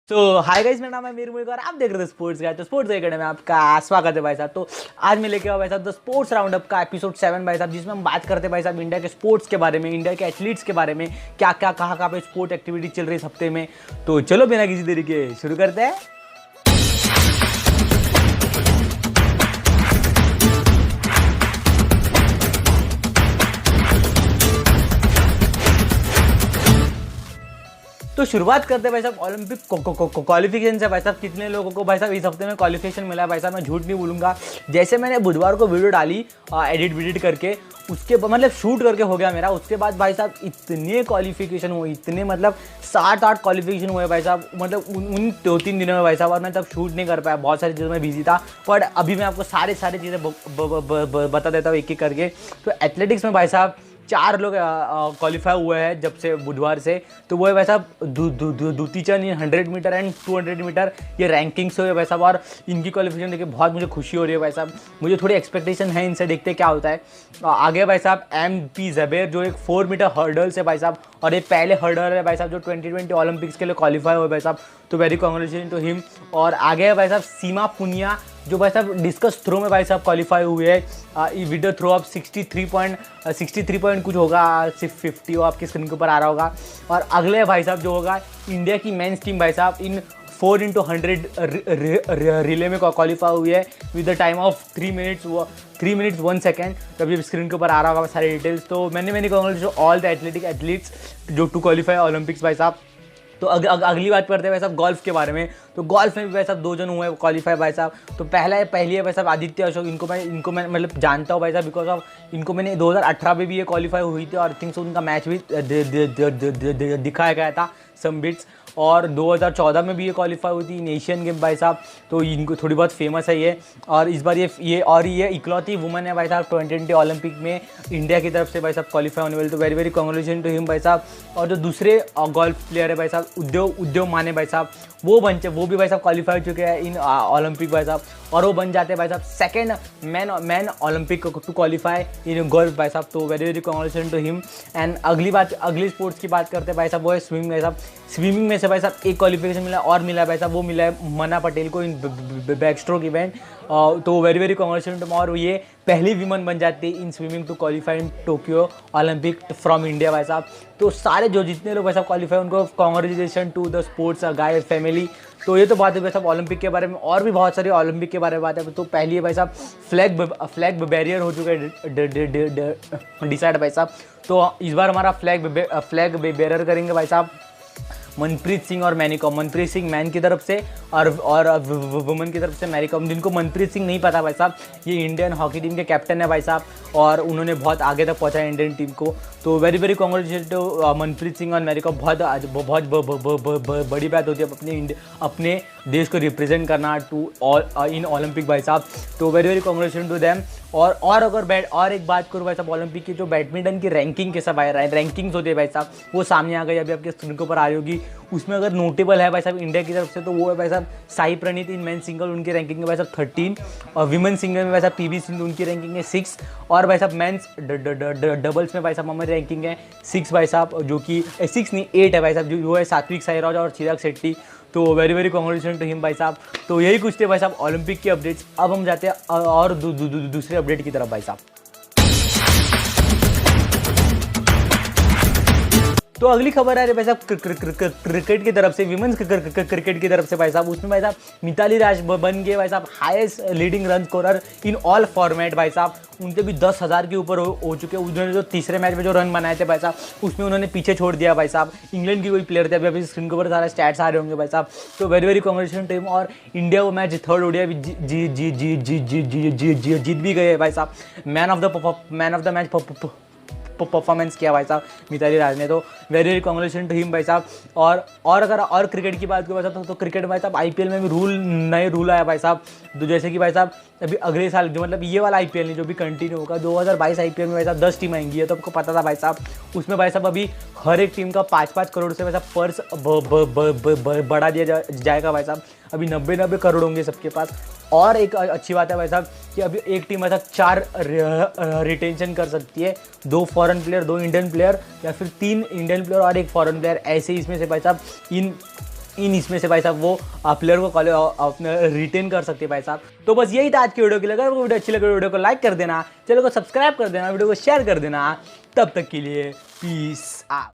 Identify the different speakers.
Speaker 1: Hi guys, मेरा नाम है मीर मुल्क और आप देख रहे थे स्पोर्ट्स गाइड। तो स्पोर्ट्स गाइड में आपका स्वागत है भाई साहब। तो आज मैं लेके आया भाई साहब द स्पोर्ट्स राउंड अप का एपिसोड 7 भाई साहब, जिसमें हम बात करते हैं भाई साहब इंडिया के स्पोर्ट्स के बारे में, इंडिया के एथलीट्स के बारे में, क्या क्या कहाँ पे स्पोर्ट एक्टिविटी चल रही है इस हफ्ते में। तो चलो बिना किसी देरी के शुरू करते हैं। तो शुरुआत करते हैं भाई साहब ओलंपिक क्वालिफिकेशन से। भाई साहब कितने लोगों को भाई साहब इस हफ्ते में क्वालिफिकेशन मिला है भाई साहब, मैं झूठ नहीं बोलूँगा। जैसे मैंने बुधवार को वीडियो डाली एडिट करके, उसके मतलब शूट करके हो गया मेरा, उसके बाद भाई साहब इतने क्वालिफिकेशन हुए, इतने मतलब 7-8 क्वालिफिकेशन हुए भाई साहब, मतलब उन 2-3 दिनों में भाई साहब। और मैं तब शूट नहीं कर पाया, बहुत सारी चीज़ों में बिजी था। पर अभी मैं आपको सारी चीज़ें बता देता हूँ एक एक करके। तो एथलेटिक्स में भाई साहब 4 लोग क्वालिफाई हुए हैं जब से बुधवार से। तो वो है भाई साहब दूती चंद इन 100 मीटर एंड 200 मीटर, ये रैंकिंग से हुए भाई साहब। और इनकी क्वालिफिकेशन देखिए बहुत मुझे खुशी हो रही है भाई साहब, मुझे थोड़ी एक्सपेक्टेशन है इनसे, देखते क्या होता है आगे। भाई साहब MP ज़बेर जो एक 4 मीटर हर्डल्स है भाई साहब, और ये पहले हर्डल है भाई साहब जो 2020 ओलंपिक्स के लिए क्वालिफाई हुए भाई साहब। तो वेरी कांग्रेचुलेशन टू हिम। और आगे है भाई साहब सीमा पुनिया जो भाई साहब डिस्कस थ्रो में भाई साहब क्वालिफाई हुए हैं with the throw of 63 point कुछ होगा, सिर्फ 50 हो, आपकी स्क्रीन के ऊपर आ रहा होगा। और अगले भाई साहब जो होगा इंडिया की मेंस टीम भाई साहब इन 4x100 रिले में क्वालिफाई हुई है with the time of 3 minutes 1 second. तो अभी स्क्रीन के ऊपर आ रहा होगा सारे डिटेल्स। तो मैंने कांग्रेचुलेट ऑल द एथलीट्स जो टू क्वालिफाई ओलंपिक्स भाई साहब। तो अगली बात करते हैं भाई साहब गोल्फ के बारे में। तो गोल्फ में भी भाई साहब 2 जन हुए क्वालिफाई भाई साहब। तो पहली है भाई साहब आदित्य अशोक, इनको मैं मतलब जानता हूँ भाई साहब, बिकॉज ऑफ इनको मैंने 2018 में भी ये क्वालिफाई हुई थी और आई थिंक सो उनका मैच भी दिखाया गया था सम बिट्स। और 2014 में भी ये क्वालिफाई हुई थी इन एशियन गेम भाई साहब। तो इनको थोड़ी बहुत फेमस है ये। और इस बार ये इकलौती वुमन है भाई साहब 2020 ओलंपिक में इंडिया की तरफ से भाई साहब क्वालिफाई होने वाली। तो very very congratulation to him भाई साहब। और जो दूसरे गोल्फ प्लेयर है भाई साहब उद्योग माने भाई साहब, वो भी भाई साहब क्वालिफाई हो चुके हैं इन ओलंपिक भाई साहब। और वो बन जाते हैं भाई साहब second man Olympic to qualify in golf भाई साहब। तो very very congratulation to him. And अगली स्पोर्ट्स की बात करते हैं भाई साहब, वो है स्विमिंग भाई साहब। स्विमिंग में से भाई साहब एक क्वालिफिकेशन मिला है भाई साहब, वो मिला है मना पटेल को इन बैक स्ट्रोक इवेंट। तो वेरी वेरी कांग्रेचुलेशन टू। और ये पहली विमन बन जाती है in swimming to qualify in Tokyo Olympic from India भाई साहब। तो सारे जितने लोग भाई साहब क्वालिफाई उनको congratulation to the sports guy family. तो ये तो बात है भाई साहब ओलंपिक के बारे में, और भी बहुत सारी ओलंपिक के बारे में बात है। तो पहली है भाई साहब फ्लैग बैरियर हो चुका है डिसाइड भाई साहब। तो इस बार हमारा फ्लैग बेरर करेंगे भाई साहब मनप्रीत सिंह और मैरी कॉम। मनप्रीत सिंह मैन की तरफ से और वुमेन की तरफ से मैरी कॉम। जिनको मनप्रीत सिंह नहीं पता भाई साहब, ये इंडियन हॉकी टीम के कैप्टन है भाई साहब, और उन्होंने बहुत आगे तक पहुंचा है इंडियन टीम को। तो very very congratulation to Manpreet Singh और मैरी कॉम। बहुत बड़ी बात होती है अपने देश को रिप्रेजेंट करना इन ओलंपिक भाई साहब। तो very very congratulation to them. और अगर एक बात करूँ भाई साहब ओलंपिक की, जो बैडमिंटन की रैंकिंग के सब रैंकिंग्स होती है भाई साहब, वो सामने आ गई, अभी आपके स्क्रीन के ऊपर आ रही होगी। उसमें अगर नोटेबल है भाई साहब इंडिया की तरफ से, तो वो है भाई साहब साई प्रणीत इन मेन सिंगल, उनकी रैंकिंग है भाई साहब 13। और विमेन सिंगल में भाई साहब PV सिंधु, उनकी रैंकिंग है 6। और भाई साहब मेंस डबल्स में भाई साहब हमारी रैंकिंग है 6 भाई साहब, जो कि 6 नहीं 8 है भाई साहब, जो है सात्विक साईराज और चिराग शेट्टी। तो very very congratulation to him भाई साहब। तो यही कुछ थे भाई साहब ओलंपिक के अपडेट्स। अब हम जाते हैं और दूसरे अपडेट की तरफ भाई साहब। तो अगली खबर आ रही है भाई साहब क्रिकेट की तरफ से, विमेंस क्रिकेट की तरफ से भाई साहब। उसमें भाई साहब मिताली राज बन गए भाई साहब highest leading run scorer in all format भाई साहब। उनके भी 10,000 के ऊपर हो चुके हैं। उन्होंने जो तीसरे मैच में जो रन बनाए थे भाई साहब, उसमें उन्होंने पीछे छोड़ दिया भाई साहब। इंग्लैंड की कोई प्लेयर थे, अभी स्क्रीन के ऊपर सारे स्टैट्स आ रहे होंगे भाई साहब। तो वेरी वेरी कांग्रेचुलेशन टीम। और इंडिया वो मैच 3rd ODI जीत भी गए भाई साहब। Man of the match performance किया भाई साहब मिताली राज ने। तो very very congratulation to him भाई साहब। और अगर क्रिकेट की बात करें भाई साहब, तो क्रिकेट भाई साहब IPL में भी नए रूल आया भाई साहब। तो जैसे कि भाई साहब अभी अगले साल जो मतलब ये वाला IPL नहीं, जो भी कंटिन्यू होगा 2022 IPL में भाई साहब 10 टीम आएंगी है। तो आपको पता था भाई साहब, उसमें भाई साहब अभी हर एक टीम का 5-5 करोड़ से भाई साहब पर्स बढ़ा दिया जाएगा भाई साहब। अभी 90 करोड़ होंगे सबके पास। और एक अच्छी बात है भाई साहब कि अभी एक टीम ऐसा 4 रिटेंशन कर सकती है, 2 फॉरेन प्लेयर, 2 इंडियन प्लेयर, या फिर 3 इंडियन प्लेयर और 1 फॉरेन प्लेयर। ऐसे ही इसमें से भाई साहब इन इन इसमें से भाई साहब वो प्लेयर को अपने रिटेन कर सकते हैं भाई साहब। तो बस यही था आज की वीडियो के लिए। अगर वो वीडियो अच्छी लगे वीडियो को लाइक कर देना, चैनल को सब्सक्राइब कर देना, वीडियो को शेयर कर देना। तब तक के लिए पीस आउट।